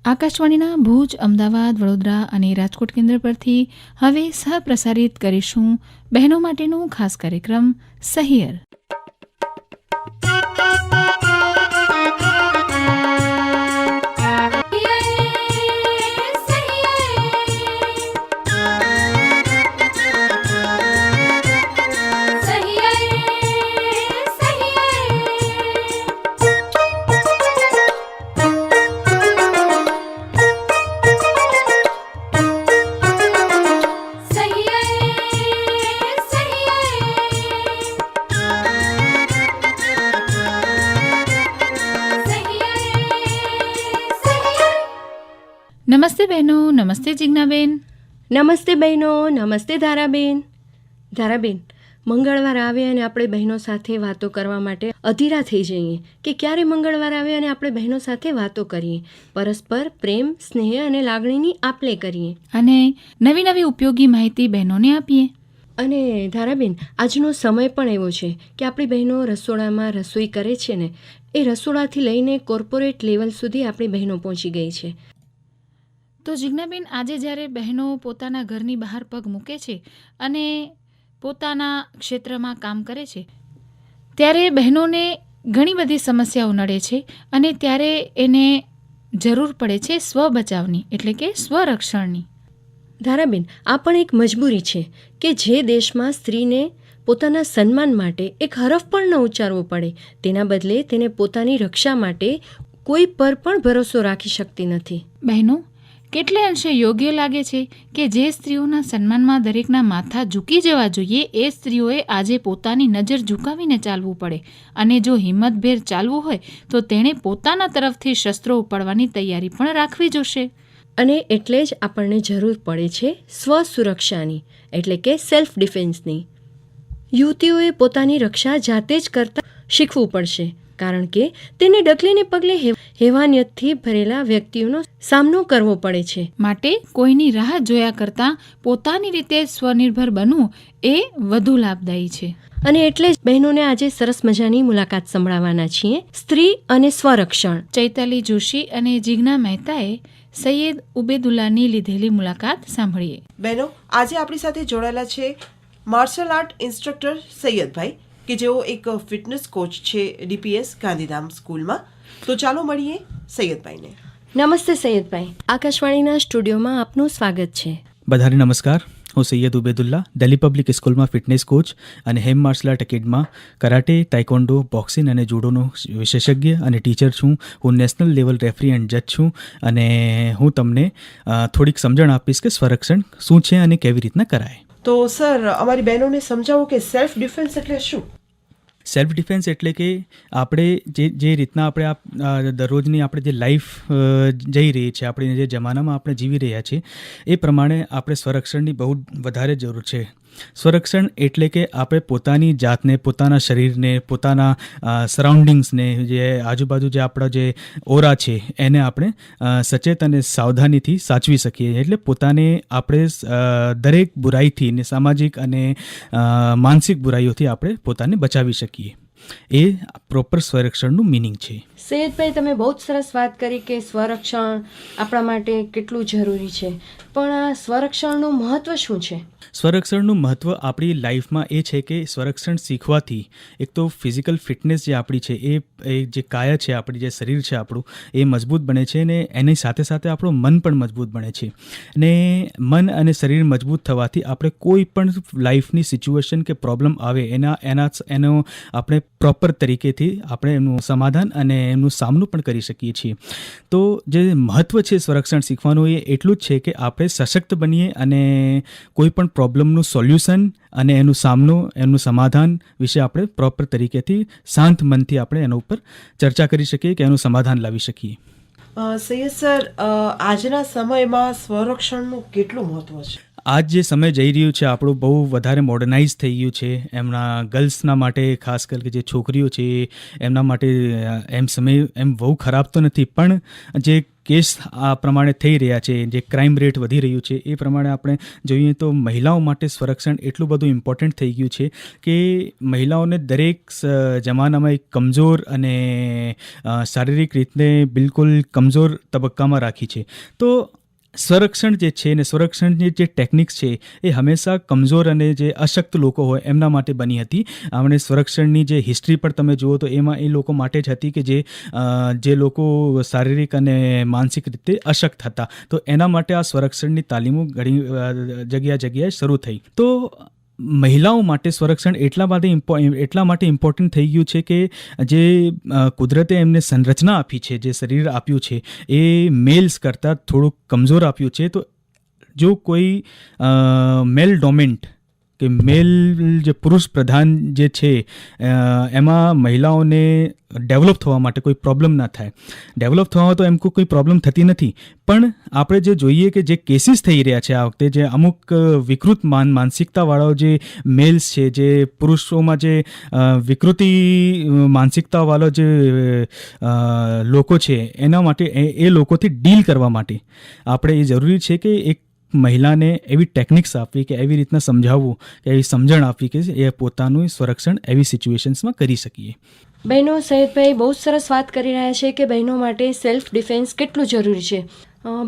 આકાશવાણીના ભુજ, અમદાવાદ, વડોદરા અને રાજકોટ કેન્દ્ર પરથી હવે સહપ્રસારિત કરીશું બહેનો માટેનું ખાસ કાર્યક્રમ સહિયર. નમસ્તે બહેનો. નમસ્તે જિજ્ઞાબેન. નમસ્તે બહેનો. નમસ્તે ધારાબેન. ધારાબેન, મંગળવાર આવે અને આપણે બહેનો સાથે વાતો કરવા માટે અધીરા થઈ જઈએ કે ક્યારે મંગળવાર આવે અને આપણે બહેનો સાથે વાતો કરીએ, પરસ્પર પ્રેમ, સ્નેહ અને લાગણીની આપ-લે કરીએ અને નવી નવી ઉપયોગી માહિતી બહેનોને આપીએ. અને ધારાબેન, આજનો સમય પણ એવો છે કે આપણી બહેનો રસોડામાં રસોઈ કરે છે ને, એ રસોડાથી લઈને કોર્પોરેટ લેવલ સુધી આપણી બહેનો પહોંચી ગઈ છે. તો જિજ્ઞાબેન, આજે જ્યારે બહેનો પોતાના ઘરની બહાર પગ મૂકે છે અને પોતાના ક્ષેત્રમાં કામ કરે છે, ત્યારે બહેનોને ઘણી બધી સમસ્યાઓ નડે છે અને ત્યારે એને જરૂર પડે છે સ્વ બચાવની, એટલે કે સ્વરક્ષણની. ધારાબેન, આ પણ એક મજબૂરી છે કે જે દેશમાં સ્ત્રીને પોતાના સન્માન માટે એક હરફ પણ ન ઉચ્ચારવો પડે, તેના બદલે તેને પોતાની રક્ષા માટે કોઈ પર પણ ભરોસો રાખી શકતી નથી. બહેનો, કેટલે અંશે યોગ્ય લાગે છે કે જે સ્ત્રીઓના સન્માનમાં દરેકના માથા ઝૂકી જવા જોઈએ, એ સ્ત્રીઓએ આજે પોતાની નજર ઝુકાવીને ચાલવું પડે, અને જો હિંમતભેર ચાલવું હોય તો તેણે પોતાના તરફથી શસ્ત્રો ઉપાડવાની તૈયારી પણ રાખવી જોશે. અને એટલે જ આપણને જરૂર પડે છે સ્વ સુરક્ષાની, એટલે કે સેલ્ફ ડિફેન્સની. યુવતીઓએ પોતાની રક્ષા જાતે જ કરતા શીખવું પડશે, કારણ કે તેને ડગલે પગલે હેવાનિયતથી ભરેલા વ્યક્તિઓનો સામનો કરવો પડે છે. માટે કોઈની રાહ જોયા કરતાં પોતાની રીતે સ્વનિર્ભર બનવું એ વધુ લાભદાયી છે. અને એટલે જ બહેનોને આજે સરસ મજાની મુલાકાત સંભળાવવાના છીએ, સ્ત્રી અને સ્વરક્ષણ. ચૈતાલી જોશી અને જિજ્ઞા મહેતાએ સૈયદ ઉબેદુલ્લાની લીધેલી મુલાકાત સાંભળીએ. બહેનો, આજે આપણી સાથે જોડાયેલા છે માર્શલ આર્ટ ઇન્સ્ટ્રક્ટર સૈયદભાઈ, કે જેઓ એક ફિટનેસ કોચ છે DPS ગાંધીધામ સ્કૂલમાં. તો ચાલો મળીએ સૈયદભાઈને. નમસ્તે સૈયદભાઈ, આકાશવાણીના સ્ટુડિયોમાં આપનું સ્વાગત છે. બધાને નમસ્કાર. હું સૈયદ ઉબેદુલ્લા, દિલ્હી પબ્લિક સ્કૂલમાં ફિટનેસ કોચ અને હેમ માર્શલ આર્ટ એકેડમાં કરાટે, તાઇકોન્ડો, બોક્સિંગ અને જુડોનો વિશેષજ્ઞ અને ટીચર છું. હું નેશનલ લેવલ રેફરી એન્ડ જજ છું અને હું તમને થોડીક સમજણ આપીશ કે સ્વરક્ષણ શું છે અને કેવી રીતના કરાય. તો સર, અમારી બહેનોને સમજાવો કે સેલ્ફ ડિફેન્સ એટલે શું? સેલ્ફ ડિફેન્સ એટલે કે આપણે જે રીતના આપણે દરરોજની આપણે જે લાઈફ જઈ રહી છે, આપણે જે જમાનામાં આપણે જીવી રહ્યા છીએ, એ પ્રમાણે આપણે સ્વરક્ષણની બહુ વધારે જરૂર છે. સ્વરક્ષણ એટલે કે આપણે પોતાની જાતને, પોતાના શરીરને, પોતાના સરાઉન્ડિંગ્સને, જે આજુબાજુ જે આપણા જે ઓરા છે, એને આપણે સચેત અને સાવધાનીથી સાચવી શકીએ. એટલે પોતાને આપણે દરેક બુરાઈથી ને સામાજિક અને માનસિક બુરાઈઓથી આપણે પોતાને બચાવી શકીએ. એ પ્રોપર સ્વરક્ષણનું મિનિંગ છે. સૈયદભાઈ, તમે બહુ જ સરસ વાત કરી કે સ્વરક્ષણ આપણા માટે કેટલું જરૂરી છે, પણ આ સ્વરક્ષણનું મહત્વ શું છે? સ્વરક્ષણનું મહત્ત્વ આપણી લાઈફમાં એ છે કે સ્વરક્ષણ શીખવાથી એક તો ફિઝિકલ ફિટનેસ જે આપણી છે, એ જે કાયા છે, આપણી જે શરીર છે આપણું, એ મજબૂત બને છે, અને એની સાથે સાથે આપણું મન પણ મજબૂત બને છે. ને મન અને શરીર મજબૂત થવાથી આપણે કોઈ પણ લાઈફની સિચ્યુએશન કે પ્રોબ્લેમ આવે એનો આપણે પ્રોપર તરીકેથી આપણે એનું સમાધાન અને એનું સામનો પણ કરી શકીએ છીએ. તો જે મહત્ત્વ છે સ્વરક્ષણ શીખવાનું, એ એટલું જ છે કે આપણે સશક્ત બનીએ અને કોઈ પણ પ્રોબ્લેમનું સોલ્યુશન અને એનું સામનો, એનું સમાધાન વિશે આપણે પ્રોપર તરીકેથી શાંત મનથી આપણે એના ઉપર ચર્ચા કરી શકીએ કે એનું સમાધાન લાવી શકીએ. સૈયદ સર, આજના સમયમાં સ્વરક્ષણનું કેટલું મહત્વ છે? આજ જે સમય જઈ રહ્યું છે આપણું બહુ વધારે મોડર્નાઇઝ થઈ ગયું છે. એમના ગર્લ્સના માટે ખાસ કરીને જે છોકરીઓ છે એમના માટે એમ સમય એમ બહુ ખરાબ તો નથી, પણ જે કેસ આ પ્રમાણે થઈ રહ્યા છે, જે ક્રાઇમ રેટ વધી રહ્યું છે, એ પ્રમાણે આપણે જોઈએ તો મહિલાઓ માટે સંરક્ષણ એટલું બધું ઇમ્પોર્ટન્ટ થઈ ગયું છે કે મહિલાઓને દરેક જમાનામાં એક કમજોર અને શારીરિક રીતે બિલકુલ કમજોર તબક્કામાં રાખી છે. તો સંરક્ષણ જે છે ને સંરક્ષણની જે ટેકનિક્સ છે એ હંમેશા કમજોર અને જે અશક્ત લોકો હોય એમના માટે બની હતી. આપણે સંરક્ષણની જે હિસ્ટ્રી પણ તમે જુઓ તો એમાં એ લોકો માટે જ હતી કે જે લોકો શારીરિક અને માનસિક રીતે અશક્ત હતા. તો એના માટે આ સંરક્ષણની તાલીમો ઘણી જગ્યાએ શરૂ થઈ. તો મહિલાઓ માટે સંરક્ષણ એટલા માટે ઇમ્પોર્ટન્ટ થઈ ગયું છે કે જે કુદરતે એમને સંરચના આપી છે, જે શરીર આપ્યું છે એ મેલ્સ કરતાં થોડુંક કમજોર આપ્યું છે. તો જો કોઈ મેલ ડોમિન્ટ કે મેલ જે પુરુષ પ્રધાન જે છે એમાં મહિલાઓને ડેવલપ થવા માટે કોઈ પ્રોબ્લેમ ના થાય. ડેવલપ થવામાં તો એમ કોઈ પ્રોબ્લેમ થતી નથી, પણ આપણે જે જોઈએ કે જે કેસીસ થઈ રહ્યા છે આ વખતે, જે અમુક વિકૃત માનસિકતાવાળાઓ જે મેલ્સ છે, જે પુરુષોમાં જે વિકૃતિ માનસિકતાવાળા જે લોકો છે એના માટે એ લોકોથી ડીલ કરવા માટે આપણે એ જરૂરી છે કે એક મહિલાને એવી ટેકનિક્સ આપવી કે એવી રીતના સમજાવવું કે એવી સમજણ આપવી કે એ પોતાનું સંરક્ષણ એવી સિચ્યુએશન્સમાં કરી શકીએ. બહેનો, સૈયદભાઈ બહુ સરસ વાત કરી રહ્યા છે કે બહેનો માટે સેલ્ફ ડિફેન્સ કેટલું જરૂરી છે.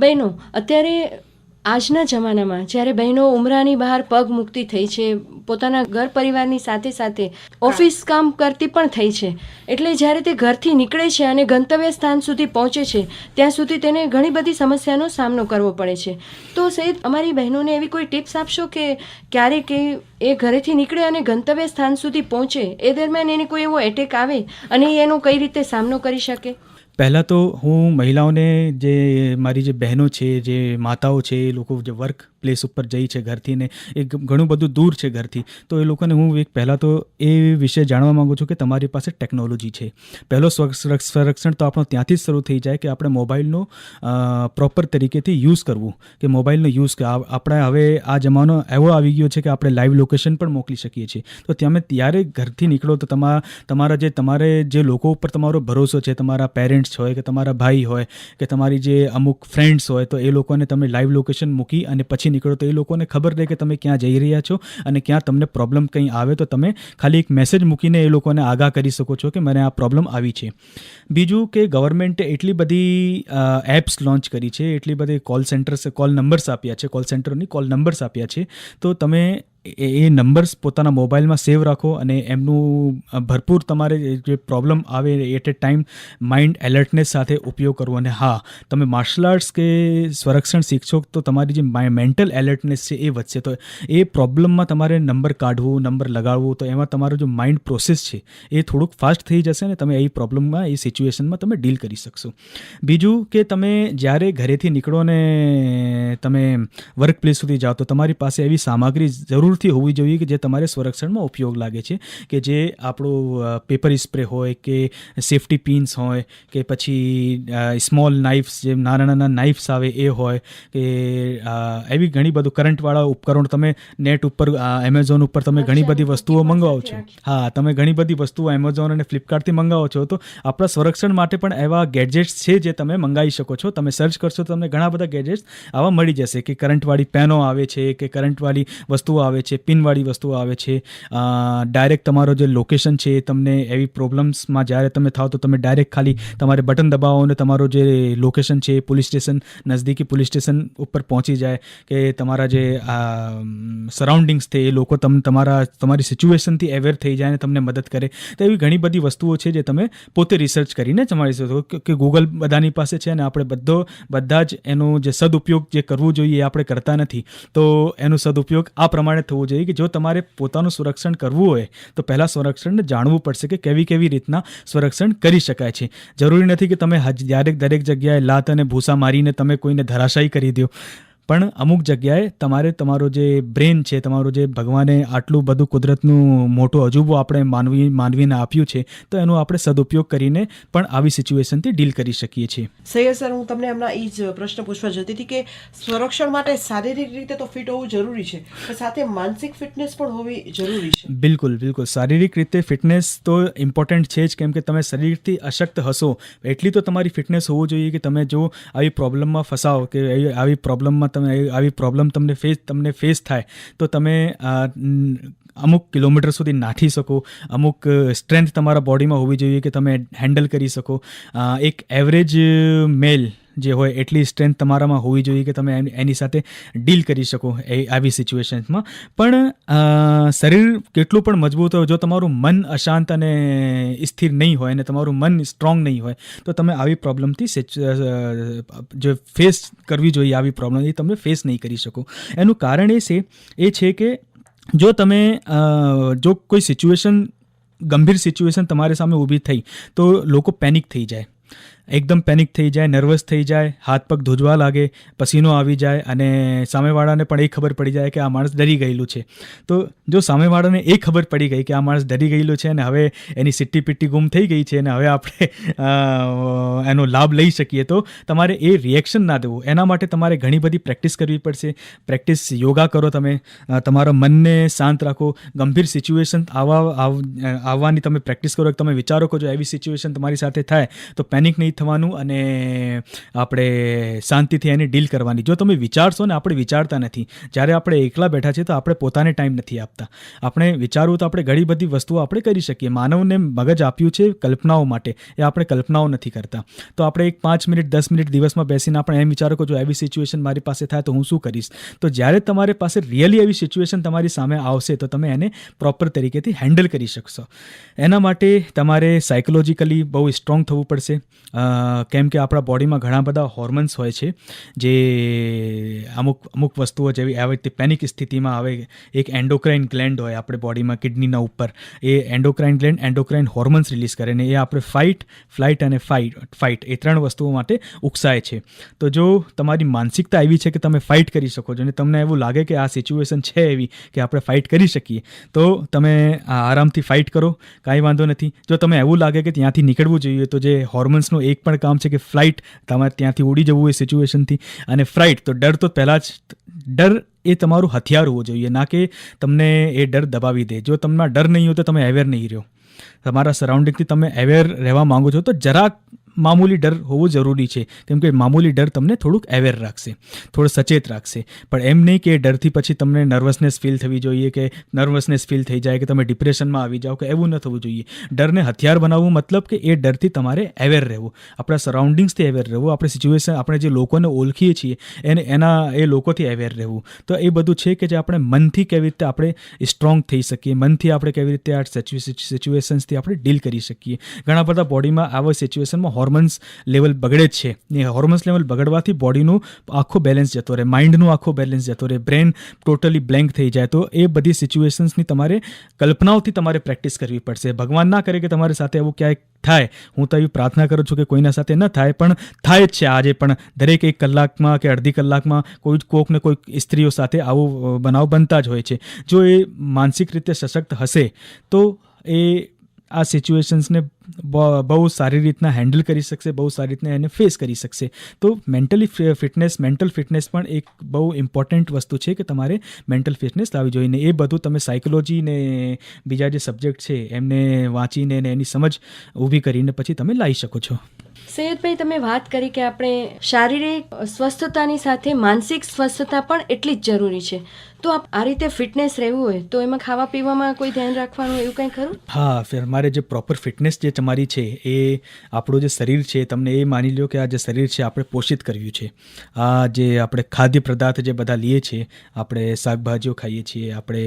બહેનો, અત્યારે આજના જમાનામાં જ્યારે બહેનો ઉમરાની બહાર પગ મૂકતી થઈ છે, પોતાના ઘર પરિવારની સાથે સાથે ઓફિસ કામ કરતી પણ થઈ છે, એટલે જ્યારે તે ઘરથી નીકળે છે અને ગંતવ્ય સ્થાન સુધી પહોંચે છે ત્યાં સુધી તેને ઘણી બધી સમસ્યાનો સામનો કરવો પડે છે. તો સૈયદ, અમારી બહેનોને એવી કોઈ ટિપ્સ આપશો કે ક્યારેક એ ઘરેથી નીકળે અને ગંતવ્ય સ્થાન સુધી પહોંચે એ દરમિયાન એને કોઈ એવો એટેક આવે અને એનો કઈ રીતે સામનો કરી શકે? પહેલાં તો હું મહિલાઓને, જે મારી જે બહેનો છે, જે માતાઓ છે, એ લોકો જે વર્ક પ્લેસ ઉપર જઈ છે ઘરથી ને એ ઘણું બધું દૂર છે ઘરથી, તો એ લોકોને હું એક પહેલાં તો એ વિશે જાણવા માગું છું કે તમારી પાસે ટેકનોલોજી છે. પહેલો સંરક્ષણ તો આપણો ત્યાંથી જ શરૂ થઈ જાય કે આપણે મોબાઈલનો પ્રોપર તરીકેથી યુઝ કરવું, કે મોબાઈલનો યુઝ આપણે હવે આ જમાનો એવો આવી ગયો છે કે આપણે લાઈવ લોકેશન પણ મોકલી શકીએ છીએ. તો તમે ત્યારે ઘરથી નીકળો તો તમારે જે લોકો ઉપર તમારો ભરોસો છે, તમારા પેરેન્ટ્સ હોય કે તમારા ભાઈ હોય કે તમારી જે અમુક ફ્રેન્ડ્સ હોય, તો એ લોકોને તમે લાઈવ લોકેશન મૂકી અને પછી નીકળો તો એ લોકોને ખબર રહે કે તમે ક્યાં જઈ રહ્યા છો અને ક્યાં તમને પ્રોબ્લેમ કંઈ આવે તો તમે ખાલી એક મેસેજ મૂકીને એ લોકોને આગાહ કરી શકો છો કે મને આ પ્રોબ્લેમ આવી છે. બીજું કે ગવર્મેન્ટે એટલી બધી એપ્સ લોન્ચ કરી છે, એટલી બધી કોલ નંબર્સ આપ્યા છે, કોલ સેન્ટરની કોલ નંબર્સ આપ્યા છે. તો તમે એ નંબર્સ પોતાના મોબાઈલમાં સેવ રાખો અને એમનું ભરપૂર તમારે જે પ્રોબ્લેમ આવે at a time mind alertness સાથે ઉપયોગ કરવો. અને હા, તમે માર્શલ આર્ટ્સ કે સંરક્ષણ શીખશો તો તમારી જે મેન્ટલ એલર્ટનેસ છે એ વધશે. તો એ પ્રોબ્લેમમાં તમારે નંબર કાઢવું, નંબર લગાડવું, તો એમાં તમારો જો માઇન્ડ પ્રોસેસ છે એ થોડુંક ફાસ્ટ થઈ જશે ને તમે એ પ્રોબ્લેમમાં, એ સિચ્યુએશનમાં તમે ડીલ કરી શકશો. બીજું કે તમે જ્યારે ઘરેથી નીકળો ને તમે વર્ક પ્લેસ સુધી જાઓ તો તમારી પાસે એવી સામગ્રી જરૂરથી હોવી જોઈએ કે જે તમારે સંરક્ષણમાં ઉપયોગ લાગે છે, કે જે આપણું પેપર સ્પ્રે હોય કે સેફ્ટી પિન્સ હોય કે પછી સ્મોલ નાઇફ્સ, જે નાના નાઇફ્સ આવે એ હોય, કે એવી ઘણી બધું કરંટવાળા ઉપકરણો તમે નેટ ઉપર એમેઝોન ઉપર તમે ઘણી બધી વસ્તુઓ મંગાવો છો. હા, તમે ઘણી બધી વસ્તુઓ એમેઝોન અને ફ્લિપકાર્ટથી મંગાવો છો, તો આપણા સંરક્ષણ માટે પણ એવા ગેજેટ્સ છે જે તમે મંગાવી શકો છો. તમે સર્ચ કરશો તો તમને ઘણા બધા ગેજેટ્સ આવા મળી જશે, કે કરંટવાળી પેનો આવે છે, કે કરંટવાળી વસ્તુઓ આવે છે, પિનવાળી વસ્તુઓ આવે છે. ડાયરેક્ટ તમારો જે લોકેશન છે તમને એવી પ્રોબ્લેમ્સમાં જ્યારે તમે થાવ તો તમે ડાયરેક્ટ ખાલી તમારે બટન દબાવો અને તમારો જે લોકેશન છે પોલીસ સ્ટેશન, નજદીકી પોલીસ સ્ટેશન ઉપર પહોંચી જાય, કે તમારા જે સરાઉન્ડિંગ્સ છે એ લોકો તમારી સિચ્યુએશનથી અવેર થઈ જાય અને તમને મદદ કરે. તો એવી ઘણી બધી વસ્તુઓ છે જે તમે પોતે રિસર્ચ કરીને તમારી શકો, કે ગૂગલ બધાની પાસે છે અને આપણે બધા જ એનો જે સદુપયોગ જે કરવું જોઈએ એ આપણે કરતા નથી. તો એનો સદુપયોગ આ પ્રમાણે થવો જોઈએ કે જો તમારે પોતાનું સંરક્ષણ કરવું હોય તો પહેલાં સંરક્ષણને જાણવું પડશે કે કેવી રીતના સંરક્ષણ કરી શકાય છે. જરૂરી નથી કે તમે દરેક જગ્યાએ લાત અને ભૂસા મારીને તમે કોઈને ધરાશાયી કરી દો, પણ અમુક જગ્યાએ તમારે તમારો જે બ્રેન છે, તમારો જે ભગવાને આટલું બધું કુદરતનું મોટું અજુબો આપણે માનવીને આપ્યું છે, તો એનો આપણે સદુપયોગ કરીને પણ આવી સિચ્યુએશનથી ડીલ કરી શકીએ છીએ. સૈયદ સર, હું તમને હમણાં એ જ પ્રશ્ન પૂછવા જતી હતી કે સંરક્ષણ માટે શારીરિક રીતે તો ફિટ હોવું જરૂરી છે, પણ સાથે માનસિક ફિટનેસ પણ હોવી જરૂરી છે. બિલકુલ બિલકુલ, શારીરિક રીતે ફિટનેસ તો ઇમ્પોર્ટન્ટ છે જ, કેમ કે તમે શરીરથી અશક્ત હશો એટલી તો તમારી ફિટનેસ હોવું જોઈએ કે તમે જો આવી પ્રોબ્લમમાં ફસાઓ કે આવી પ્રોબ્લમ તમને ફેસ થાય તો તમે અમુક કિલોમીટર સુધી નાઠી શકો, અમુક સ્ટ્રેન્થ તમારા બોડીમાં હોવી જોઈએ કે તમે હેન્ડલ કરી શકો. એક એવરેજ મેલ જે હોય એટલી સ્ટ્રેન્થ તમારામાં હોવી જોઈએ કે તમે એની સાથે ડીલ કરી શકો આવી સિચ્યુએશન્સમાં. પણ શરીર કેટલું પણ મજબૂત હોય, જો તમારું મન અશાંત અને સ્થિર નહીં હોય અને તમારું મન સ્ટ્રોંગ નહીં હોય તો તમે આવી પ્રોબ્લમથી જે ફેસ કરવી જોઈએ આવી પ્રોબ્લમ એ તમે ફેસ નહીં કરી શકો. એનું કારણ એ છે કે જો કોઈ ગંભીર સિચ્યુએશન તમારી સામે ઊભી થઈ તો લોકો પેનિક થઈ જાય, એકદમ પેનિક થઈ જાય, નર્વસ થઈ જાય, હાથ પગ ધ્રુજવા લાગે, પસીનો આવી જાય અને સામેવાળાને પણ એ ખબર પડી જાય કે આ માણસ ડરી ગયેલું છે. તો જો સામેવાળાને એ ખબર પડી ગઈ કે આ માણસ ડરી ગયેલું છે અને હવે એની સિટ્ટી પિટ્ટી ગુમ થઈ ગઈ છે અને હવે આપણે એનો લાભ લઈ શકીએ, તો તમારે એ રિએક્શન ના દેવું. એના માટે તમારે ઘણી બધી પ્રેક્ટિસ કરવી પડશે. યોગા કરો, તમે તમારા મનને શાંત રાખો, ગંભીર સિચ્યુએશન આવવાની તમે પ્રેક્ટિસ કરો. તમે વિચારો કે જો એવી સિચ્યુએશન તમારી સાથે થાય તો પેનિક નહીં થવાનું અને આપણે શાંતિથી એને ડીલ કરવાની. જો તમે વિચારશો ને, આપણે વિચારતા નથી. જ્યારે આપણે એકલા બેઠા છીએ તો આપણે પોતાને ટાઈમ નથી આપતા. આપણે વિચારવું તો આપણે ઘણી બધી વસ્તુઓ આપણે કરી શકીએ. માનવને મગજ આપ્યું છે કલ્પનાઓ માટે, એ આપણે કલ્પનાઓ નથી કરતા. તો આપણે 5 મિનિટ 10 મિનિટ દિવસમાં બેસીને આપણે એમ વિચારો કે જો એવી સિચ્યુએશન મારી પાસે થાય તો હું શું કરીશ. તો જ્યારે તમારી પાસે રિયલી એવી સિચ્યુએશન તમારી સામે આવશે તો તમે એને પ્રોપર તરીકેથી હેન્ડલ કરી શકશો. એના માટે તમારે સાયકોલોજીકલી બહુ સ્ટ્રોંગ થવું પડશે. કેમ કે આપણા બોડીમાં ઘણા બધા હોર્મોન્સ હોય છે જે અમુક વસ્તુઓ જેવી આવી રીતે પેનિક સ્થિતિમાં આવે. એક એન્ડોક્રાઇન ગ્લેન્ડ હોય આપણે બોડીમાં કિડનીના ઉપર, એ endocrine gland endocrine hormones release કરે ને એ આપણે ફાઇટ, ફ્લાઇટ અને ફાઇટ એ 3 વસ્તુઓ માટે ઉકસાય છે. તો જો તમારી માનસિકતા એવી છે કે તમે ફાઇટ કરી શકો છો અને તમને એવું લાગે કે આ સિચ્યુએશન છે એવી કે આપણે ફાઇટ કરી શકીએ, તો તમે આરામથી ફાઇટ કરો, કાંઈ વાંધો નથી. જો તમે એવું લાગે કે ત્યાંથી નીકળવું જોઈએ તો જે હોર્મોન્સનું એક પણ કામ છે કે ફ્લાઇટ, તમારે ત્યાંથી ઉડી જવું એ સિચ્યુએશનથી. અને ફ્લાઇટ, તો ડર તો પહેલાં જ, ડર એ તમારું હથિયાર હોવું જોઈએ, ના કે તમને એ ડર દબાવી દે. જો તમને ડર નહીં હોય તો તમે અવેર નહીં રહ્યો. તમારા સરાઉન્ડિંગથી તમે અવેર રહેવા માંગો છો તો જરાક મામૂલી ડર હોવું જરૂરી છે, કેમ કે મામૂલી ડર તમને થોડુંક અવેર રાખશે, થોડું સચેત રાખશે. પણ એમ નહીં કે ડરથી પછી તમને નર્વસનેસ ફીલ થવી જોઈએ કે નર્વસનેસ ફીલ થઈ જાય કે તમે ડિપ્રેશનમાં આવી જાઓ, કે એવું ન થવું જોઈએ. ડરને હથિયાર બનાવવું મતલબ કે એ ડરથી તમારે અવેર રહેવું, આપણા સરાઉન્ડિંગ્સથી અવેર રહેવું, આપણે સિચ્યુએશન, આપણે જે લોકોને ઓળખીએ છીએ એ લોકોથી અવેર રહેવું. તો એ બધું છે કે જે આપણે મનથી કેવી રીતે આપણે સ્ટ્રોંગ થઈ શકીએ, મનથી આપણે કેવી રીતે આ સિચ્યુએશન્સથી આપણે ડીલ કરી શકીએ. ઘણા બધા બોડીમાં આવા સિચ્યુએશનમાં હોર્મોન્સ લેવલ બગડે જ છે. એ હોર્મોન્સ લેવલ બગડવાથી બોડીનું આખો બેલેન્સ જતો રહે, માઇન્ડનું આખો બેલેન્સ જતો રહે, બ્રેન ટોટલી બ્લેન્ક થઈ જાય. તો એ બધી સિચ્યુએશન્સની તમારે કલ્પનાઓથી તમારે પ્રેક્ટિસ કરવી પડશે. ભગવાન ના કરે કે તમારી સાથે એવું ક્યાંય થાય, હું તો એવી પ્રાર્થના કરું છું કે કોઈના સાથે ન થાય, પણ થાય જ છે આજે પણ. દરેક 1 કલાકમાં કે અડધી કલાકમાં કોઈક ને કોઈક સ્ત્રીઓ સાથે આવું બનાવ બનતા જ હોય છે. જો એ માનસિક રીતે સશક્ત હશે તો એ આ સિચ્યુએશન્સને બહુ સારી રીતના હેન્ડલ કરી શકશે, બહુ સારી રીતના એને ફેસ કરી શકશે. તો મેન્ટલ ફિટનેસ પણ એક બહુ ઇમ્પોર્ટન્ટ વસ્તુ છે કે તમારે મેન્ટલ ફિટનેસ લાવવી જોઈએ. ને એ બધું તમે સાયકોલોજી ને બીજા જે સબ્જેક્ટ છે એમને વાંચીને ને એની સમજ ઊભી કરીને પછી તમે લાવી શકો છો. સૈયદભાઈ, તમે વાત કરી કે આપણે શારીરિક સ્વસ્થતાની સાથે માનસિક સ્વસ્થતા પણ એટલી જ જરૂરી છે. તો આ રીતે ફિટનેસ રહેવું હોય તો એમાં ખાવા પીવામાં કોઈ ધ્યાન રાખવાનું એવું કંઈ ખરું? હા, મારે જે પ્રોપર ફિટનેસ જે તમારી છે એ આપણું જે શરીર છે, તમને એ માની લો કે આ જે શરીર છે આપણે પોષિત કર્યું છે. આ જે આપણે ખાદ્ય પદાર્થ જે બધા લઈએ છીએ, આપણે શાકભાજીઓ ખાઈએ છીએ, આપણે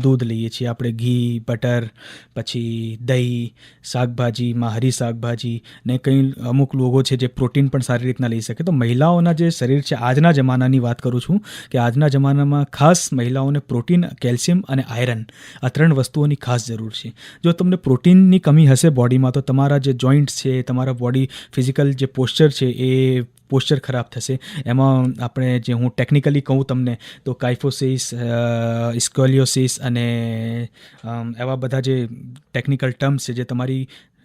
દૂધ લઈએ છીએ, આપણે ઘી, બટર, પછી દહીં, શાકભાજીમાં હરી શાકભાજી ને કંઈ અમુક લોકો છે જે પ્રોટીન પણ સારી રીતના લઈ શકે. તો મહિલાઓના જે શરીર છે, આજના જમાનાની વાત કરું છું કે આજના જમાનામાં ખાસ મહિલાઓને પ્રોટીન, કેલ્શિયમ અને આયરન આ 3 વસ્તુઓની ખાસ જરૂર છે. જો તમને પ્રોટીનની કમી હશે બોડીમાં તો તમારા જે જોઈન્ટ્સ છે, તમારા બોડી ફિઝિકલ જે પોસ્ચર છે એ પોસ્ચર ખરાબ થશે. એમાં આપણે જે હું ટેકનિકલી કહું તમને તો કાઇફોસિસ, સ્કોલિયોસિસ અને એવા બધા જે ટેકનિકલ ટર્મ્સ છે જે તમારી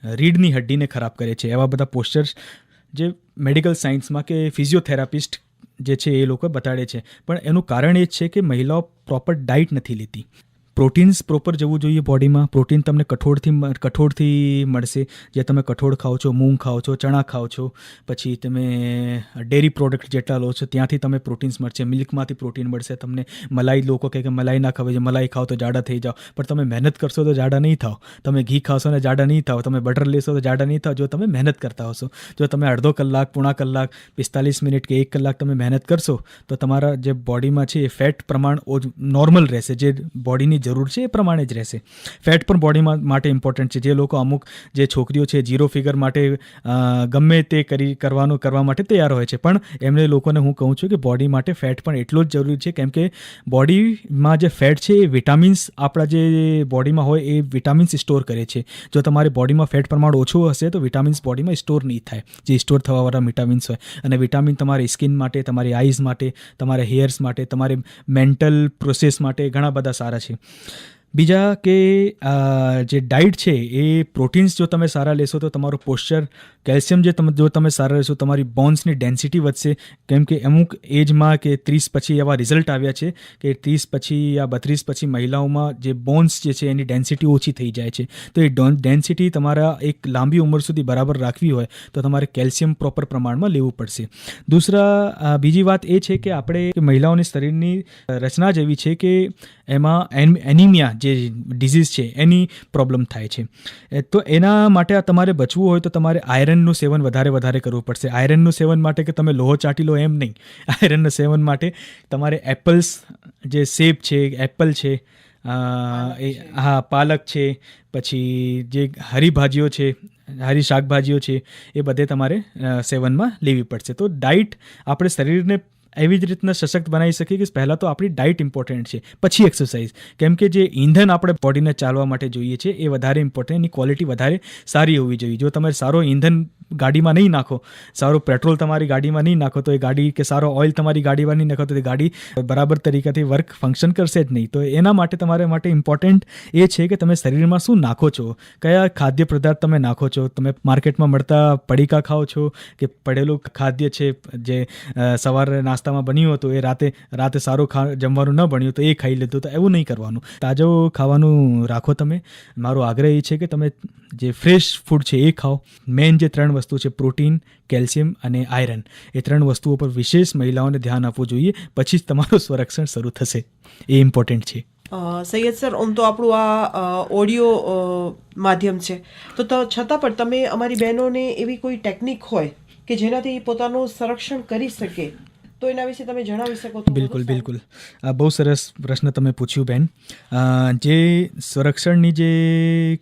રીઢની હડ્ડીને ખરાબ કરે છે, એવા બધા પોસ્ચર્સ જે મેડિકલ સાયન્સમાં કે ફિઝિયોથેરાપિસ્ટ જે છે એ લોકો બતાડે છે. પણ એનું કારણ એ જ છે કે મહિલાઓ પ્રોપર ડાયટ નથી લેતી. પ્રોટીન્સ પ્રોપર જવું જોઈએ બોડીમાં. પ્રોટીન તમને કઠોળથી મળશે. જે તમે કઠોળ ખાઓ છો, મૂંગ ખાઓ છો, ચણા ખાઓ છો, પછી તમે ડેરી પ્રોડક્ટ જેટલા લો છો ત્યાંથી તમે પ્રોટીન્સ મળશે. મિલ્કમાંથી પ્રોટીન મળશે તમને. મલાઈ લોકો કહે કે મલાઈ ના ખાવી, મલાઈ ખાઓ તો જાડા થઈ જાઓ, પણ તમે મહેનત કરશો તો જાડા નહીં થાઓ. તમે ઘી ખાશો ને જાડા નહીં થાઓ, તમે બટર લેશો તો જાડા નહીં થાઓ જો તમે મહેનત કરતા હશો. જો તમે અડધો કલાક, પોણા કલાક, 45 મિનિટ કે 1 કલાક તમે મહેનત કરશો તો તમારા જે બોડીમાં છે એ ફેટ પ્રમાણ નોર્મલ રહેશે. જે બોડીની જરૂર છે એ પ્રમાણે જ રહેશે. ફેટ પણ બોડીમાં માટે ઇમ્પોર્ટન્ટ છે. જે લોકો અમુક જે છોકરીઓ છે ઝીરો ફિગર માટે ગમે તે કરવા માટે તૈયાર હોય છે, પણ એમને લોકોને હું કહું છું કે બોડી માટે ફેટ પણ એટલો જ જરૂરી છે. કેમ કે બોડીમાં જે ફેટ છે એ વિટામિન્સ આપણા જે બોડીમાં હોય એ વિટામિન્સ સ્ટોર કરે છે. જો તમારી બોડીમાં ફેટ પ્રમાણ ઓછું હશે તો વિટામિન્સ બોડીમાં સ્ટોર નહીં થાય, જે સ્ટોર થવાવાળા વિટામિન્સ હોય. અને વિટામિન તમારી સ્કિન માટે, તમારી આઈઝ માટે, તમારા હેર્સ માટે, તમારી મેન્ટલ પ્રોસેસ માટે ઘણા બધા સારા છે. બીજા કે જે ડાયટ છે એ પ્રોટીન્સ જો તમે સારા લેશો તો તમારું પોસ્ચર, કેલ્શિયમ જો તમે સારા લેશો તમારી બોન્સની ડેન્સિટી વધશે. કેમ કે અમુક એજમાં કે 30 પછી એવા રિઝલ્ટ આવ્યા છે કે 30 પછી યા 32 પછી મહિલાઓમાં જે બોન્સ જે છે એની ડેન્સિટી ઓછી થઈ જાય છે. તો એ ડેન્સિટી તમારા એક લાંબી ઉંમર સુધી બરાબર રાખવી હોય તો તમારે કેલ્શિયમ પ્રોપર પ્રમાણમાં લેવું પડશે. બીજી વાત એ છે કે આપણે મહિલાઓની શરીરની રચના જેવી છે કે એમાં એનિમિયા જે ડિઝીઝ છે એની પ્રોબ્લેમ થાય છે. તો એના માટે તમારે બચવું હોય તો તમારે આયરનનું સેવન વધારે કરવું પડશે. આયરનનું સેવન માટે કે તમે લોહો ચાટી લો એમ નહીં. આયરનનું સેવન માટે તમારે એપલ્સ, જે સેબ છે, એપલ છે, પાલક છે, પછી જે હરી ભાજીઓ છે, હરી શાકભાજીઓ છે, એ બધે તમારે સેવનમાં લેવી પડશે. તો ડાયટ આપણે શરીરને એવી જ રીતના સશક્ત બનાવી શકીએ કે પહેલાં તો આપણી ડાયટ ઇમ્પોર્ટન્ટ છે, પછી એક્સરસાઇઝ. કેમ કે જે ઈંધણ આપણે બોડીને ચાલવા માટે જોઈએ છે એ વધારે ઇમ્પોર્ટન્ટ, એની ક્વોલિટી વધારે સારી હોવી જોઈએ. જો તમે સારો ઈંધણ ગાડીમાં નહીં નાખો, સારું પેટ્રોલ તમારી ગાડીમાં નહીં નાખો તો એ ગાડી, કે સારો ઓઇલ તમારી ગાડીમાં નહીં નાખો તો એ ગાડી બરાબર તરીકેથી ફંક્શન કરશે જ નહીં. તો એના માટે તમારા માટે ઇમ્પોર્ટન્ટ એ છે કે તમે શરીરમાં શું નાખો છો, કયા ખાદ્ય પદાર્થ તમે નાખો છો. તમે માર્કેટમાં મળતા પડીકા ખાઓ છો કે પડેલું ખાદ્ય છે જે સવારે નાસ્તામાં બન્યું હતું એ રાતે સારું જમવાનું ન બન્યું તો એ ખાઈ લીધું, તો એવું નહીં કરવાનું. તાજું ખાવાનું રાખો તમે. મારો આગ્રહ એ છે કે તમે જે ફ્રેશ ફૂડ છે એ ખાઓ. મેઇન જે 3 વસ્તુ છે પ્રોટીન, કેલ્શિયમ અને આયરન, એ 3 વસ્તુઓ પર વિશેષ મહિલાઓને ધ્યાન આપવું જોઈએ. પછી જ તમારું સ્વરક્ષણ શરૂ થશે. એ ઇમ્પોર્ટન્ટ છે. સૈયદ સર, આમ તો આપણું આ ઓડિયો માધ્યમ છે તો છતાં પણ તમે અમારી બહેનોને એવી કોઈ ટેકનિક હોય કે જેનાથી પોતાનું સંરક્ષણ કરી શકે તો એના વિશે તમે જણાવી શકો તો? બિલકુલ. બહુ સરસ પ્રશ્ન તમે પૂછ્યું બેન. જે સંરક્ષણની જે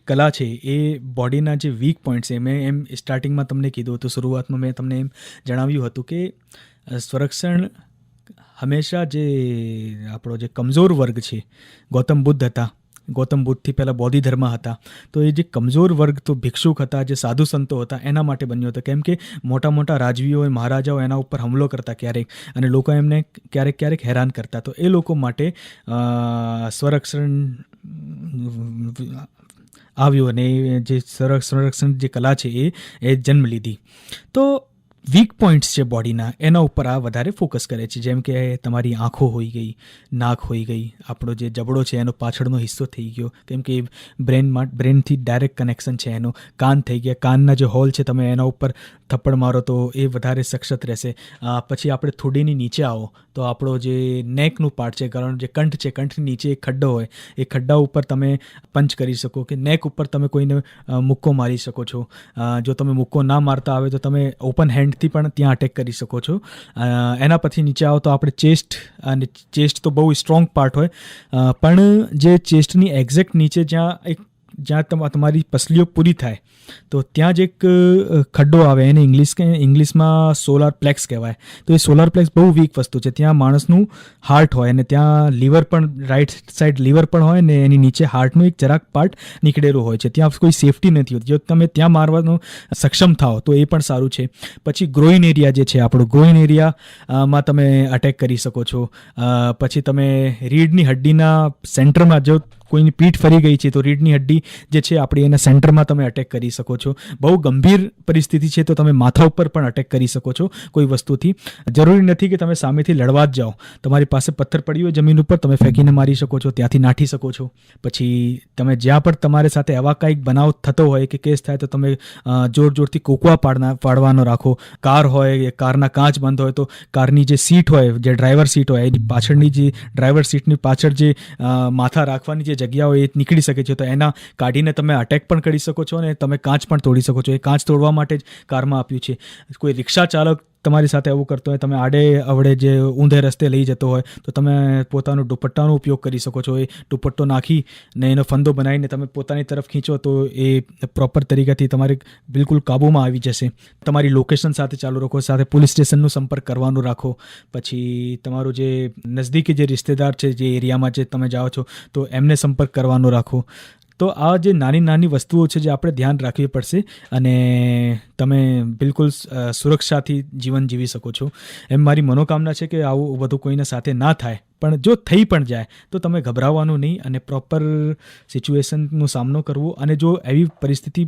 કલા છે એ બોડીના જે વીક પોઈન્ટ છે, મેં એમ સ્ટાર્ટિંગમાં તમને કીધું હતું, શરૂઆતમાં મેં તમને એમ જણાવ્યું હતું કે સંરક્ષણ હંમેશા જે આપણો જે કમજોર વર્ગ છે, ગૌતમ બુદ્ધ હતા, ગૌતમ બુદ્ધથી પહેલાં બોધિ ધર્મ હતા, તો એ જે કમજોર વર્ગ તો ભિક્ષુક હતા, જે સાધુ સંતો હતા, એના માટે બન્યો હતો. કેમ કે મોટા રાજવીઓ, મહારાજાઓ એના ઉપર હુમલો કરતા ક્યારેક, અને લોકો એમને ક્યારેક હેરાન કરતા. તો એ લોકો માટે સ્વરક્ષણ આવ્યું અને જે સંરક્ષણ જે કલા છે એ જન્મ લીધી. તો વીક પોઈન્ટ્સ છે બોડીના, એના ઉપર આ વધારે ફોકસ કરે છે. જેમ કે તમારી આંખો હોઈ ગઈ, નાક હોઈ ગઈ, આપણો જે જબડો છે એનો પાછળનો હિસ્સો થઈ ગયો, કેમ કે બ્રેનથી ડાયરેક્ટ કનેક્શન છે એનું. કાન થઈ ગયા, કાનના જે હોલ છે તમે એના ઉપર થપ્પડ મારો તો એ વધારે સખત રહેશે. પછી આપણે થોડીની નીચે આવો તો આપણો જે નેકનું પાર્ટ છે, કારણ જે કંઠ છે, કંઠની નીચે એક ખડ્ડો હોય, એ ખડ્ડા ઉપર તમે પંચ કરી શકો, કે નેક ઉપર તમે કોઈને મુક્કો મારી શકો છો. જો તમે મુક્કો ના મારતા આવે તો તમે ઓપન હેન્ડ થી પણ ત્યાં અટેક કરી શકો છો. એના પછી નીચે આવો તો આપણે ચેસ્ટ, અને ચેસ્ટ તો બહુ સ્ટ્રોંગ પાર્ટ હોય, પણ જે ચેસ્ટની એક્ઝેક્ટ નીચે જ્યાં એક જ્યાં તમારી પસલીઓ પૂરી થાય તો ત્યાં જ એક ખડ્ડો આવે, એને ઇંગ્લિશમાં સોલાર પ્લેક્સ કહેવાય. તો એ સોલાર પ્લેક્સ બહુ વીક વસ્તુ છે. ત્યાં માણસનું હાર્ટ હોય અને ત્યાં લીવર પણ, રાઈટ સાઈડ લીવર પણ હોય ને એની નીચે હાર્ટનું એક જરાક પાર્ટ નીકળેલું હોય છે. ત્યાં કોઈ સેફટી નથી હોતી. જો તમે ત્યાં મારવાનું સક્ષમ થાઓ તો એ પણ સારું છે. પછી ગ્રોઈન એરિયા જે છે આપણો, ગ્રોઈન એરિયામાં તમે અટેક કરી શકો છો. પછી તમે રીઢની હડ્ડીના સેન્ટરમાં, જો કોઈની પીઠ ફરી ગઈ છે તો રીઢની હડ્ડી જે છે આપણી એના સેન્ટરમાં તમે અટેક કરી શકો છો. બહુ ગંભીર પરિસ્થિતિ છે તો તમે માથા ઉપર પણ અટેક કરી શકો છો કોઈ વસ્તુથી. જરૂરી નથી કે તમે સામેથી લડવા જ જાઓ. તમારી પાસે પથ્થર પડી હોય જમીન ઉપર, તમે ફેંકીને મારી શકો છો, ત્યાંથી નાઠી શકો છો. પછી તમે જ્યાં પણ તમારી સાથે આવા કંઈક બનાવ થતો હોય કે કેસ થાય તો તમે જોરથી કોકવા પાડવાનો રાખો. કાર હોય, કારના કાચ બંધ હોય તો કારની જે સીટ હોય, જે ડ્રાઈવર સીટ હોય એની પાછળની જે ડ્રાઈવર સીટની પાછળ જે માથા રાખવાની જે જગ્યા હોય એ નીકળી શકે છે, તો એના કાઢીને તમે અટેક પણ કરી શકો છો અને તમે કાચ પણ તોડી શકો છો. એ કાચ તોડવા માટે જ કારમાં આપ્યું છે. કોઈ રિક્ષા ચાલક તમારી સાથે આવું કરતો હોય, તમે આડે અવડે જે ઊંધે રસ્તે લઈ જતો હોય તો તમે પોતાનો દુપટ્ટાનો ઉપયોગ કરી શકો છો. એ દુપટ્ટો નાખીને એનો ફંદો બનાવીને તમે પોતાની તરફ ખીંચો તો એ પ્રોપર તરીકેથી તમારે બિલકુલ કાબૂમાં આવી જશે. તમારી લોકેશન સાથે ચાલુ રાખો, સાથે પોલીસ સ્ટેશનનો સંપર્ક કરવાનું રાખો. પછી તમારું જે નજદીકી જે રિશ્તેદાર છે જે એરિયામાં જે તમે જાઓ છો તો એમને સંપર્ક કરવાનો રાખો. તો આ જે નાની નાની વસ્તુઓ છે જે આપણે ધ્યાન રાખવી પડશે અને તમે બિલકુલ સુરક્ષાથી જીવન જીવી શકો છો. એમ મારી મનોકામના છે કે આવું બધું કોઈના સાથે ના થાય. પણ જો થઈ પણ જાય તો તમે ગભરાવાનું નહીં અને પ્રોપર સિચ્યુએશનનો સામનો કરવો. અને જો એવી પરિસ્થિતિ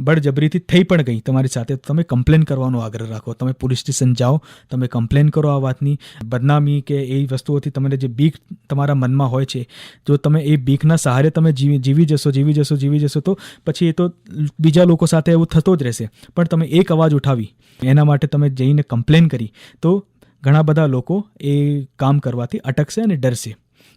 બળજબરીથી થઈ પણ ગઈ તમારી સાથે તો તમે કમ્પ્લેન કરવાનો આગ્રહ રાખો. તમે પોલીસ સ્ટેશન જાઓ, તમે કમ્પ્લેન કરો આ વાતની. બદનામી કે એ વસ્તુઓથી તમને જે બીક તમારા મનમાં હોય છે, જો તમે એ બીકના સહારે તમે જીવી જશો તો પછી એ તો બીજા લોકો સાથે એવું થતો જ રહેશે. પણ તમે એક અવાજ ઉઠાવી, એના માટે તમે જઈને કમ્પ્લેન કરી તો ઘણા બધા લોકો એ કામ કરવાથી અટકશે અને ડરશે.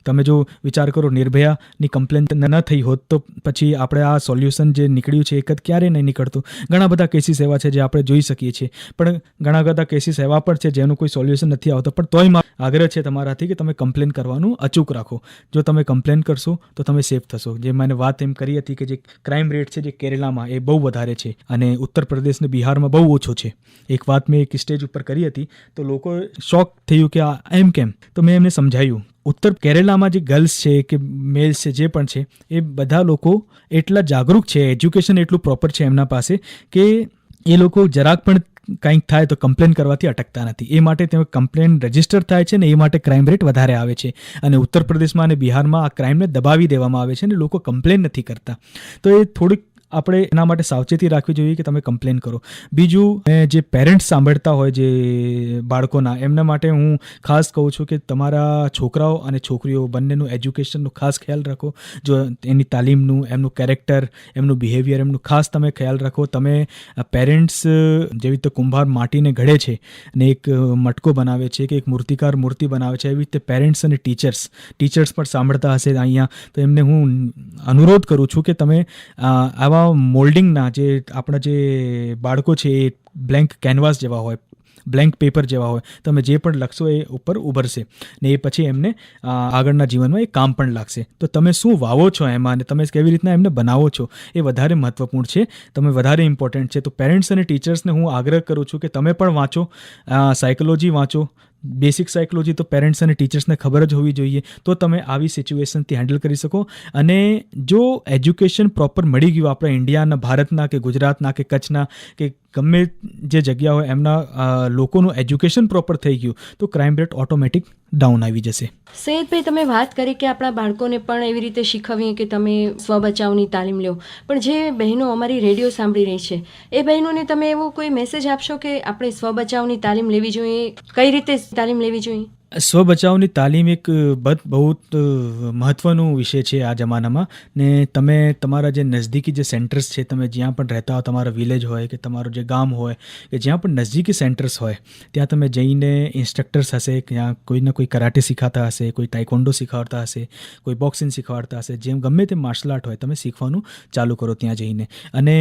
તમે જો વિચાર કરો, નિર્ભયાની કમ્પ્લેન ન થઈ હોત તો પછી આપણે આ સોલ્યુશન જે નીકળ્યું છે એક જ ક્યારેય નહીં નીકળતું. ઘણા બધા કેસીસ એવા છે જે આપણે જોઈ શકીએ છીએ, પણ ઘણા બધા કેસીસ એવા પણ છે જેનું કોઈ સોલ્યુશન નથી આવતો. પણ તોય મારો આગ્રહ છે તમારાથી કે તમે કમ્પ્લેન કરવાનું અચૂક રાખો. જો તમે કમ્પ્લેન કરશો તો તમે સેફ થશો. જે મને વાત એમ કરી હતી કે જે ક્રાઇમ રેટ છે જે કેરલામાં એ બહુ વધારે છે અને ઉત્તર પ્રદેશ ને બિહારમાં બહુ ઓછો છે. એક વાત મેં એક સ્ટેજ ઉપર કરી હતી તો લોકો શોક થયું કે આ એમ કેમ. તો મેં એમને સમજાયું, ઉત્તર કેરલામાં જે ગર્લ્સ છે કે મેલ્સ છે જે પણ છે એ બધા લોકો એટલા જાગૃત છે, એજ્યુકેશન એટલું પ્રોપર છે એમના પાસે કે એ લોકો જરાક પણ કંઈક થાય તો કમ્પ્લેન કરવાથી અટકતા નથી. એ માટે તેઓ કમ્પ્લેન રજિસ્ટર થાય છે ને એ માટે ક્રાઇમ રેટ વધારે આવે છે. અને ઉત્તર પ્રદેશમાં અને બિહારમાં આ ક્રાઇમને દબાવી દેવામાં આવે છે અને લોકો કમ્પ્લેન નથી કરતા. તો એ થોડીક આપણે એના માટે સાવચેતી રાખવી જોઈએ કે તમે કમ્પ્લેન કરો. બીજું, જે પેરેન્ટ્સ સાંભળતા હોય જે બાળકોના, એમના માટે હું ખાસ કહું છું કે તમારા છોકરાઓ અને છોકરીઓ બંનેનું એજ્યુકેશનનું ખાસ ખ્યાલ રાખો. જો એની તાલીમનું, એમનું કેરેક્ટર, એમનું બિહેવિયર, એમનું ખાસ તમે ખ્યાલ રાખો. તમે પેરેન્ટ્સ જેવી રીતે કુંભાર માટીને ઘડે છે અને એક મટકો બનાવે છે કે એક મૂર્તિકાર મૂર્તિ બનાવે છે, એવી રીતે પેરેન્ટ્સ અને ટીચર્સ પણ સાંભળતા હશે અહીંયા, તો એમને હું અનુરોધ કરું છું કે તમે આવા મોલ્ડિંગના જે આપણા જે બાળકો છે એ બ્લેન્ક કેનવાસ જેવા હોય, બ્લેન્ક પેપર જેવા હોય, તમે જે પણ લખશો એ ઉપર ઉભરશે ને એ પછી એમને આગળના જીવનમાં એ કામ પણ લાગશે. તો તમે શું વાવો છો એમાં અને તમે કેવી રીતના એમને બનાવો છો એ વધારે મહત્વપૂર્ણ છે, તમે વધારે ઇમ્પોર્ટન્ટ છે. તો પેરેન્ટ્સ અને ટીચર્સને હું આગ્રહ કરું છું કે તમે પણ વાંચો, સાયકોલોજી વાંચો. બેસિક સાયકોલોજી તો પેરેન્ટ્સ અને ટીચર્સને ખબર જ હોવી જોઈએ, તો તમે આવી સિચ્યુએશનથી હેન્ડલ કરી શકો. અને જો એજ્યુકેશન પ્રોપર મળી ગયું આપણા ઇન્ડિયાના, ભારતના કે ગુજરાતના કે કચ્છના કે ગમે જે જગ્યા હોય એમના લોકોનું એજ્યુકેશન પ્રોપર થઈ ગયું તો ક્રાઇમ રેટ ઓટોમેટિક ડાઉન આવી જશે. સૈયદભાઈ, તમે વાત કરી કે આપણા બાળકોને પણ એવી રીતે શીખવીએ કે તમે સ્વબચાવની તાલીમ લો, પણ જે બહેનો અમારી રેડિયો સાંભળી રહી છે એ બહેનોને તમે એવો કોઈ મેસેજ આપશો કે આપણે સ્વબચાવની તાલીમ લેવી જોઈએ, કઈ રીતે તાલીમ લેવી જોઈએ? સ્વબચાવની તાલીમ એક બહુ મહત્ત્વનું વિષય છે આ જમાનામાં. ને તમે તમારા જે નજદીકી જે સેન્ટર્સ છે, તમે જ્યાં પણ રહેતા હો, તમારા વિલેજ હોય કે તમારું જે ગામ હોય કે જ્યાં પણ નજદીકી સેન્ટર્સ હોય ત્યાં તમે જઈને ઇન્સ્ટ્રક્ટર્સ હશે, ત્યાં કોઈને કોઈ કરાટે શીખાતા હશે, કોઈ તાઇકોન્ડો શીખવાડતા હશે, કોઈ બોક્સિંગ શીખવાડતા હશે, જેમ ગમે તે માર્શલ આર્ટ હોય તમે શીખવાનું ચાલુ કરો ત્યાં જઈને. અને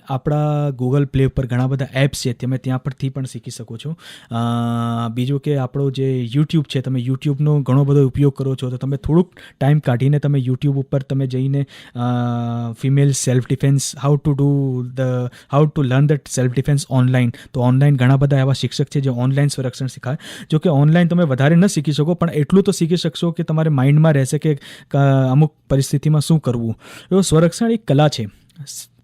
આપણા ગૂગલ પ્લે ઉપર ઘણા બધા એપ્સ છે, તમે ત્યાં પરથી પણ શીખી શકો છો. બીજું કે આપણો જે યુટ્યુબ છે, તમે યુટ્યુબનો ઘણો બધો ઉપયોગ કરો છો, તો તમે થોડુંક ટાઈમ કાઢીને તમે યુટ્યુબ ઉપર તમે જઈને female self defence how to learn that self defence online, તો ઓનલાઈન ઘણા બધા એવા શિક્ષક છે જે ઓનલાઈન સંરક્ષણ શીખાય. જો કે ઓનલાઈન તમે વધારે ન શીખી શકો, પણ એટલું તો શીખી શકશો કે તમારે માઇન્ડમાં રહેશે કે અમુક પરિસ્થિતિમાં શું કરવું. તો સ્વરક્ષણ એક કલા છે,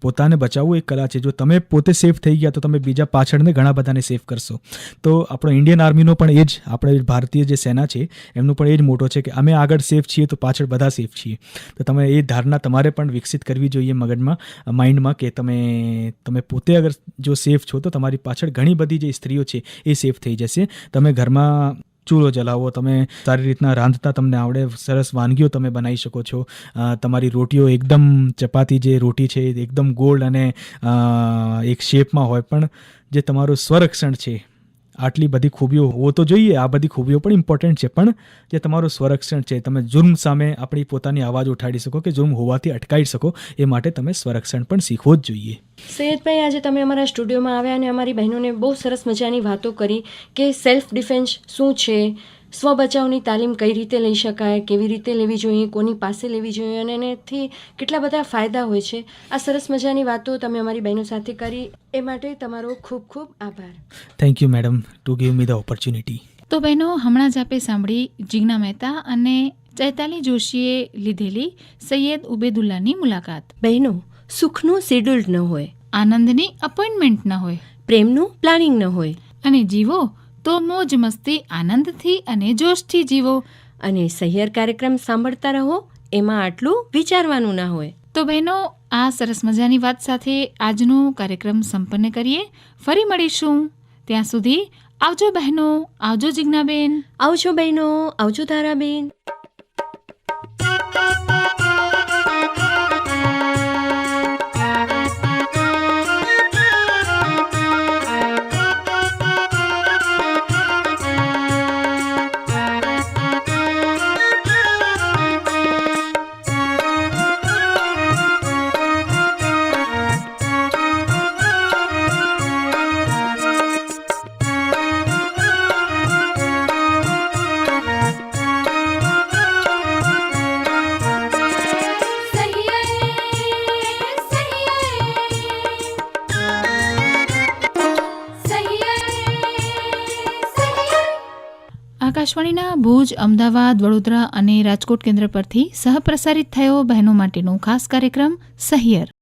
પોતાને બચાવવું એક કલા છે. જો તમે પોતે સેફ થઈ ગયા તો તમે બીજા પાછળને ઘણા બધાને સેફ કરશો. તો આપણો ઇન્ડિયન આર્મીનો પણ એ જ, આપણે ભારતીય જે સેના છે એમનું પણ એ જ મોટો છે કે અમે આગળ સેફ છીએ તો પાછળ બધા સેફ છીએ. તો તમે એ ધારણા તમારે પણ વિકસિત કરવી જોઈએ મગજમાં, માઇન્ડમાં, કે તમે પોતે અગર જો સેફ છો તો તમારી પાછળ ઘણી બધી જે સ્ત્રીઓ છે એ સેફ થઈ જશે. તમે ઘરમાં ચૂલો જલાવો, તમે સારી રીતના રાંધતા તમને આવડે, સરસ વાનગીઓ તમે બનાવી શકો છો, તમારી રોટીઓ એકદમ, ચપાતી જે રોટી છે એકદમ ગોલ્ડ અને એક શેપમાં હોય, પણ જે તમારું સ્વરક્ષણ છે, આટલી બધી ખૂબીઓ હોવો તો જોઈએ, આ બધી ખૂબીઓ પણ ઇમ્પોર્ટન્ટ છે, પણ જે તમારું સ્વરક્ષણ છે, તમે જુર્મ સામે આપણી પોતાની અવાજ ઉઠાડી શકો, કે જુર્મ હોવાથી અટકાવી શકો, એ માટે તમે સ્વરક્ષણ પણ શીખવો જ જોઈએ. સૈયદભાઈ, આજે તમે અમારા સ્ટુડિયોમાં આવ્યા અને અમારી બહેનોને બહુ સરસ મજાની વાતો કરી કે સેલ્ફ ડિફેન્સ શું છે, સ્વ બચાવની તાલીમ કઈ રીતે લઈ શકાય, કેવી રીતે લેવી જોઈએ, કોની પાસે લેવી જોઈએ, અને એનાથી કેટલા બધા ફાયદા હોય છે. આ સરસ મજાની વાતો તમે અમારી બહેનો સાથે કરી, એ માટે તમારો ખૂબ ખૂબ આભાર. Thank you madam to give me the opportunity. તો બહેનો, હમણાં જ આપે સાંભળી જિજ્ઞા મહેતા અને ચૈતાલી જોશીએ લીધેલી સૈયદ ઉબેદુલ્લાની મુલાકાત. બહેનો, સુખનું શેડ્યુલ ન હોય, આનંદની અપોઇન્ટમેન્ટ ન હોય, પ્રેમનું પ્લાનિંગ ન હોય, અને જીવો તો મોજ મસ્તી આનંદથી અને જોશથી જીવો. અને સહિયર કાર્યક્રમ સાંભળતા રહો, એમાં આટલું વિચારવાનું ના હોય. તો બહેનો, આ સરસ મજાની વાત સાથે આજનો કાર્યક્રમ સંપન્ન કરીએ. ફરી મળીશું, ત્યાં સુધી આવજો બહેનો, આવજો જિજ્ઞાબેન. આવજો બહેનો, આવજો તારાબેન. આકાશવાણીના ભુજ, અમદાવાદ, વડોદરા અને રાજકોટ કેન્દ્ર પરથી સહપ્રસારિત થયો બહેનો માટેનો ખાસ કાર્યક્રમ સહિયર.